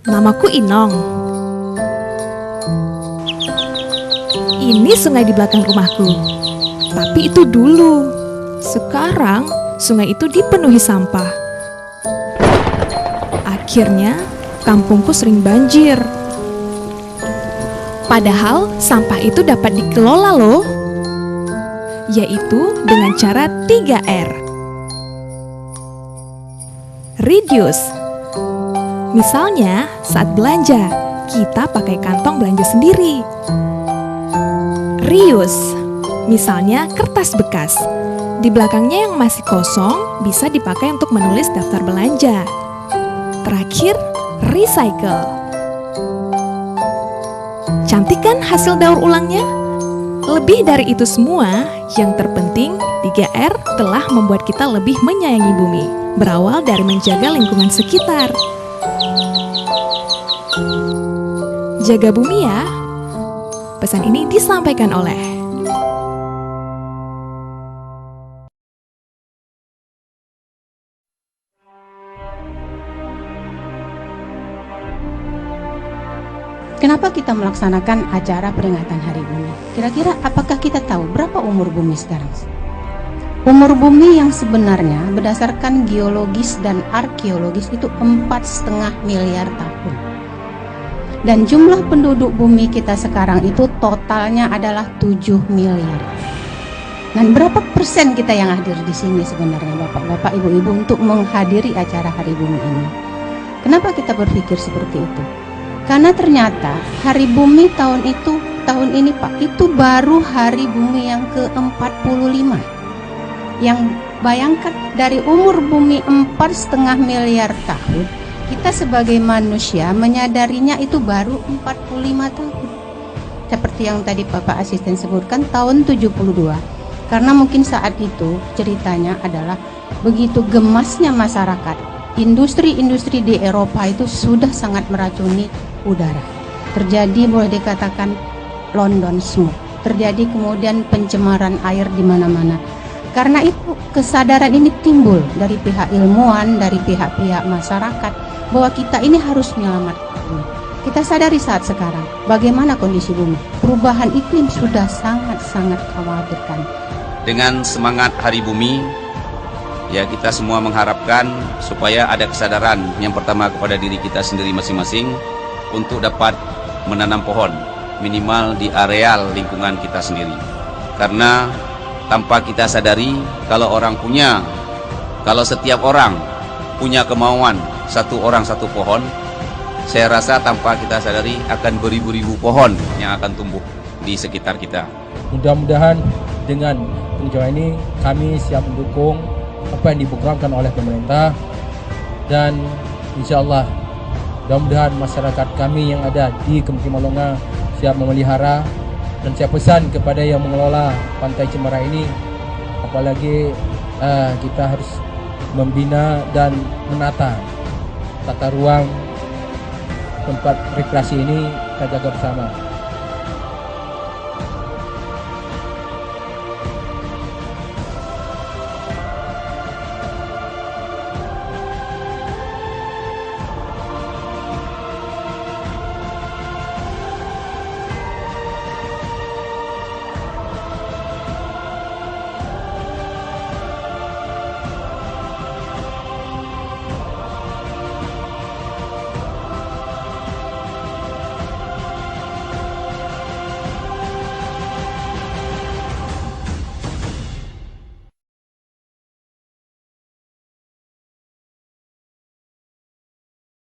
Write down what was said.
Namaku Inong. Ini sungai di belakang rumahku. Tapi itu dulu. Sekarang sungai itu dipenuhi sampah. Akhirnya kampungku sering banjir. Padahal sampah itu dapat dikelola loh. Yaitu dengan cara 3R. Reduce. Misalnya, saat belanja, kita pakai kantong belanja sendiri. Reuse. Misalnya, kertas bekas. Di belakangnya yang masih kosong bisa dipakai untuk menulis daftar belanja. Terakhir, recycle. Cantik kan hasil daur ulangnya? Lebih dari itu semua, yang terpenting 3R telah membuat kita lebih menyayangi bumi. Berawal dari menjaga lingkungan sekitar. Jaga bumi ya. Pesan ini disampaikan oleh Kenapa kita melaksanakan acara peringatan Hari Bumi? Kira-kira apakah kita tahu berapa umur bumi sekarang? Umur bumi yang sebenarnya berdasarkan geologis dan arkeologis itu 4,5 miliar tahun. Dan jumlah penduduk bumi kita sekarang itu totalnya adalah 7 miliar. Dan berapa persen kita yang hadir di sini sebenarnya Bapak-bapak, Ibu-ibu untuk menghadiri acara Hari Bumi ini? Kenapa kita berpikir seperti itu? Karena ternyata Hari Bumi tahun ini Pak, itu baru Hari Bumi yang ke-45. Yang bayangkan dari umur bumi 4,5 miliar tahun, kita sebagai manusia menyadarinya itu baru 45 tahun. Seperti yang tadi Bapak Asisten sebutkan, tahun 72. Karena mungkin saat itu ceritanya adalah begitu gemasnya masyarakat. Industri-industri di Eropa itu sudah sangat meracuni udara. Terjadi boleh dikatakan London smoke. Terjadi kemudian pencemaran air di mana-mana. Karena itu kesadaran ini timbul dari pihak ilmuwan, dari pihak-pihak masyarakat bahwa kita ini harus menyelamatkan bumi. Kita sadari saat sekarang bagaimana kondisi bumi. Perubahan iklim sudah sangat-sangat khawatirkan. Dengan semangat Hari Bumi, ya kita semua mengharapkan supaya ada kesadaran yang pertama kepada diri kita sendiri masing-masing untuk dapat menanam pohon minimal di areal lingkungan kita sendiri. Karena tanpa kita sadari, kalau setiap orang punya kemauan satu orang satu pohon, saya rasa tanpa kita sadari akan beribu-ribu pohon yang akan tumbuh di sekitar kita. Mudah-mudahan dengan penghijauan ini kami siap mendukung apa yang diprogramkan oleh pemerintah, dan insya Allah mudah-mudahan masyarakat kami yang ada di Kabupaten Malonga siap memelihara. Dan saya pesan kepada yang mengelola Pantai Cemara ini, apalagi kita harus membina dan menata tata ruang tempat rekreasi ini, kita jaga bersama.